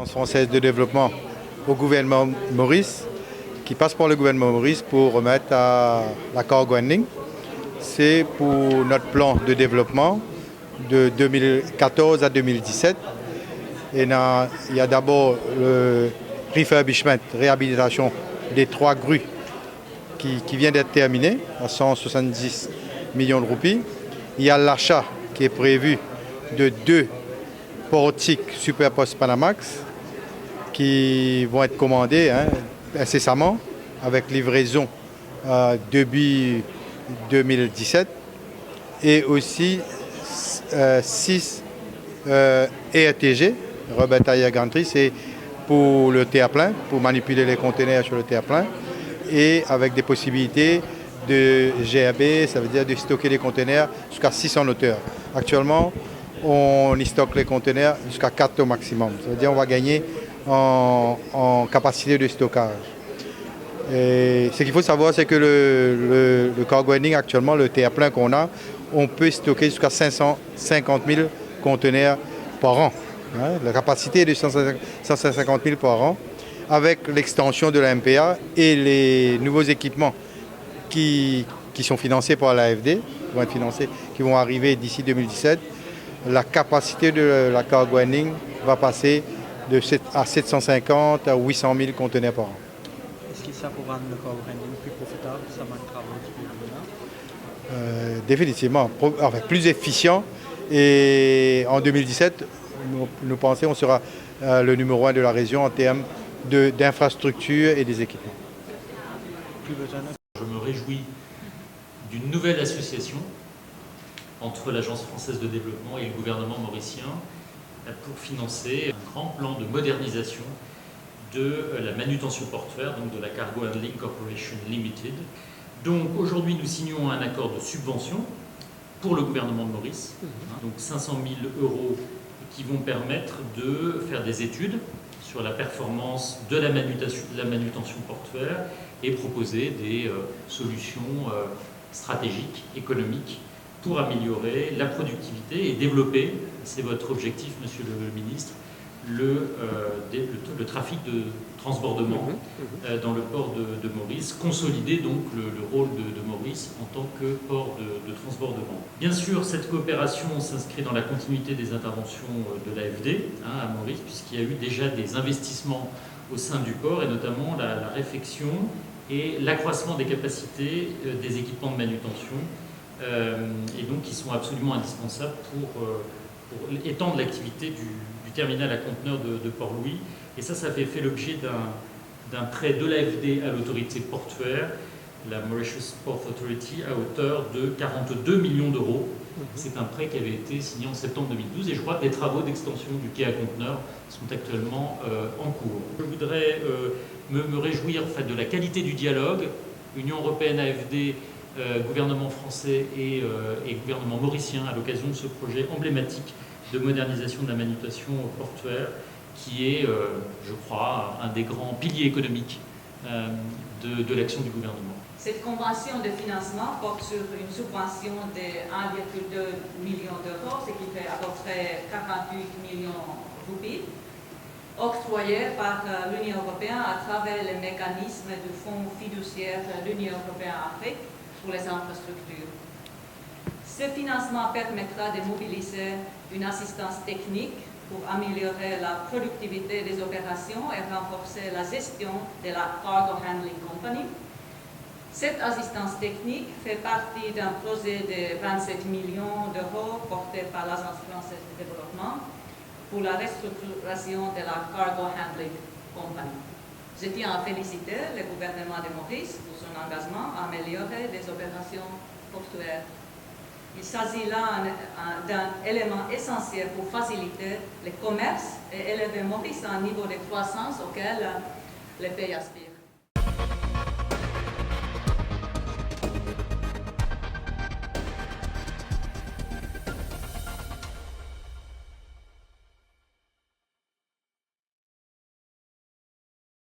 l'Agence française de développement au gouvernement Maurice, qui passe par le gouvernement Maurice pour remettre à la cargo handling. C'est pour notre plan de développement de 2014 à 2017. Et il y a d'abord le refurbishment, réhabilitation des 3 grues qui vient d'être terminé à 170 millions de roupies. Il y a l'achat qui est prévu de 2 portiques Superpost Panamax qui vont être commandés incessamment avec livraison début 2017 et aussi 6 ERTG, Robert Tailleur Gantry, c'est pour le terre-plein, pour manipuler les conteneurs sur le terre-plein et avec des possibilités de GRB, ça veut dire de stocker les conteneurs jusqu'à 600 hauteurs. Actuellement, on y stocke les conteneurs jusqu'à 4 au maximum. Ça veut dire qu'on va gagner en capacité de stockage. Et ce qu'il faut savoir, c'est que le cargo handling actuellement, le terre-plein qu'on a, on peut stocker jusqu'à 550 000 conteneurs par an. La capacité est de 150 000 par an. Avec l'extension de la MPA et les nouveaux équipements qui sont financés par l'AFD, qui vont arriver d'ici 2017, la capacité de la cargo handling va passer à 750 à 800 000 conteneurs par an. Est-ce que ça pourra rendre le cargo handling plus profitable, ça manquera un petit peu définitivement, plus efficient. Et en 2017, nous pensons qu'on sera le numéro 1 de la région en termes d'infrastructures et des équipements. Je me réjouis d'une nouvelle association entre l'Agence française de développement et le gouvernement mauricien pour financer un grand plan de modernisation de la manutention portuaire, donc de la Cargo Handling Corporation Limited. Donc aujourd'hui nous signons un accord de subvention pour le gouvernement de Maurice, donc 500 000 € qui vont permettre de faire des études sur la performance de la manutention portuaire et proposer des solutions stratégiques, économiques, pour améliorer la productivité et développer, c'est votre objectif, monsieur le ministre, le trafic de transbordement dans le port de Maurice, consolider donc le rôle de Maurice en tant que port de transbordement. Bien sûr, cette coopération s'inscrit dans la continuité des interventions de l'AFD à Maurice, puisqu'il y a eu déjà des investissements au sein du port, et notamment la réfection et l'accroissement des capacités des équipements de manutention, et donc qui sont absolument indispensables pour étendre l'activité du terminal à conteneurs de Port-Louis. Et ça fait l'objet d'un prêt de l'AFD à l'autorité portuaire, la Mauritius Port Authority, à hauteur de 42 millions d'euros. C'est un prêt qui avait été signé en septembre 2012 et je crois que les travaux d'extension du quai à conteneurs sont actuellement en cours. Je voudrais me réjouir en fait, de la qualité du dialogue, Union européenne, AFD, gouvernement français et gouvernement mauricien à l'occasion de ce projet emblématique de modernisation de la manutention portuaire qui est, je crois, un des grands piliers économiques de l'action du gouvernement. Cette convention de financement porte sur une subvention de 1,2 million d'euros, ce qui fait à peu près 48 millions de roupies, octroyée par l'Union européenne à travers le mécanisme du Fonds fiduciaire de l'Union européenne-Afrique pour les infrastructures. Ce financement permettra de mobiliser une assistance technique pour améliorer la productivité des opérations et renforcer la gestion de la Cargo Handling Company. Cette assistance technique fait partie d'un projet de 27 millions d'euros porté par l'Agence française de développement pour la restructuration de la Cargo Handling Company. Je tiens à féliciter le gouvernement de Maurice pour son engagement à améliorer les opérations portuaires. Il s'agit là d'un élément essentiel pour faciliter le commerce et élever Maurice à un niveau de croissance auquel le pays aspire.